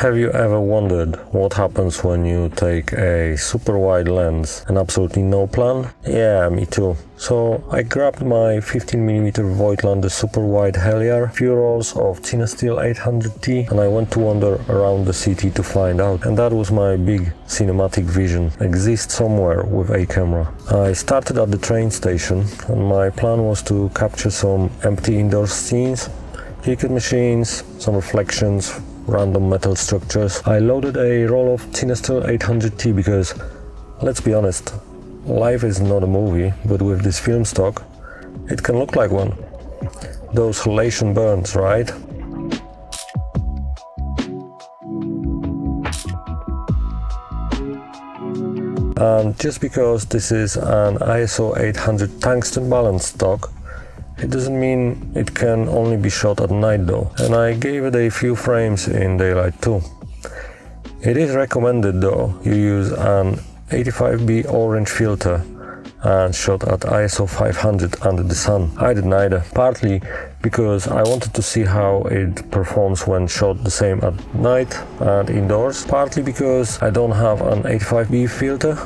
Have you ever wondered what happens when you take a super wide lens and absolutely no plan? Yeah, me too. So I grabbed my 15mm Voigtländer Super Wide Heliar, few rolls of CineStill 800T, and I went to wander around the city to find out. And that was my big cinematic vision, exist somewhere with a camera. I started at the train station, and my plan was to capture some empty indoor scenes, ticket machines, some reflections, random metal structures. I loaded a roll of CineStill 800T because, let's be honest, life is not a movie, but with this film stock, it can look like one. Those halation burns, right? And just because this is an ISO 800 tungsten-balanced stock, it doesn't mean it can only be shot at night though, and I gave it a few frames in daylight too. It is recommended though you use an 85B orange filter and shot at ISO 500 under the sun. I did neither, partly because I wanted to see how it performs when shot the same at night and indoors, partly because I don't have an 85B filter,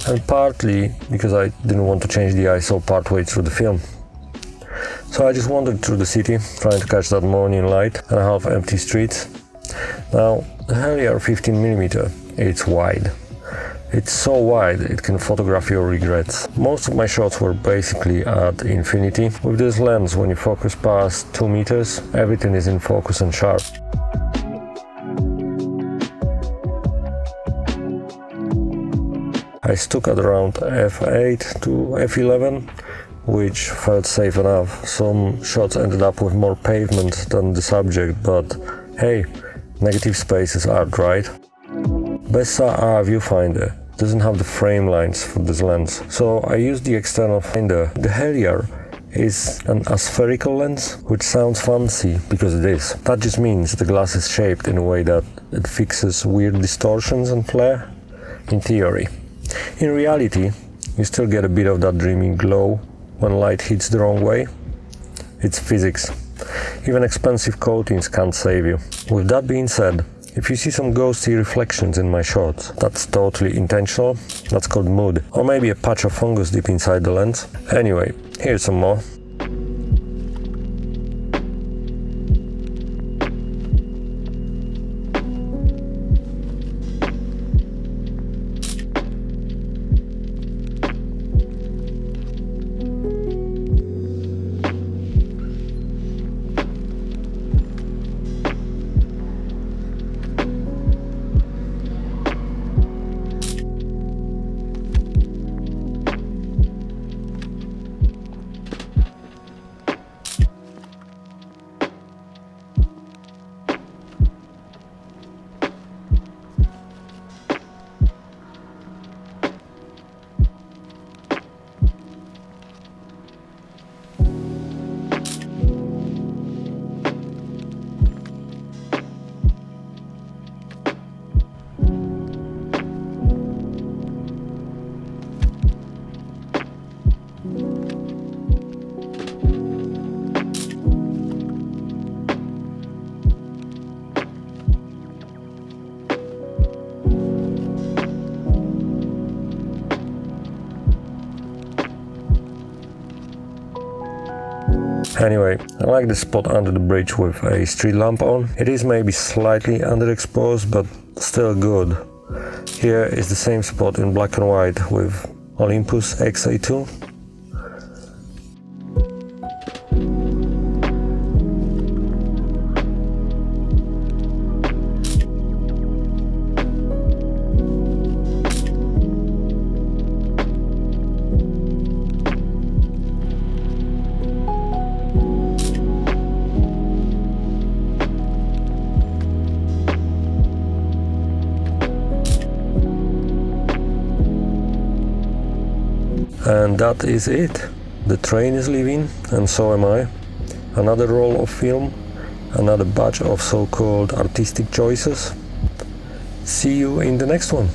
and partly because I didn't want to change the ISO partway through the film. So I just wandered through the city, trying to catch that morning light and half empty streets. Now, the Heliar 15mm, it's wide. It's so wide it can photograph your regrets. Most of my shots were basically at infinity. With this lens, when you focus past 2 meters, everything is in focus and sharp. I stuck at around f8 to f11, which felt safe enough. Some shots ended up with more pavement than the subject, but hey, negative space is art, right? Bessa A viewfinder doesn't have the frame lines for this lens, so I used the external finder. The Heliar is an aspherical lens, which sounds fancy because it is. That just means the glass is shaped in a way that it fixes weird distortions and flare, in theory. In reality, you still get a bit of that dreamy glow when light hits the wrong way. It's physics. Even expensive coatings can't save you. With that being said, if you see some ghosty reflections in my shots, that's totally intentional. That's called mood. Or maybe a patch of fungus deep inside the lens. Anyway, here's some more. Anyway, I like the spot under the bridge with a street lamp on. It is maybe slightly underexposed, but still good. Here is the same spot in black and white with Olympus XA2. And that is it. The train is leaving, and so am I. Another roll of film, another batch of so-called artistic choices. See you in the next one.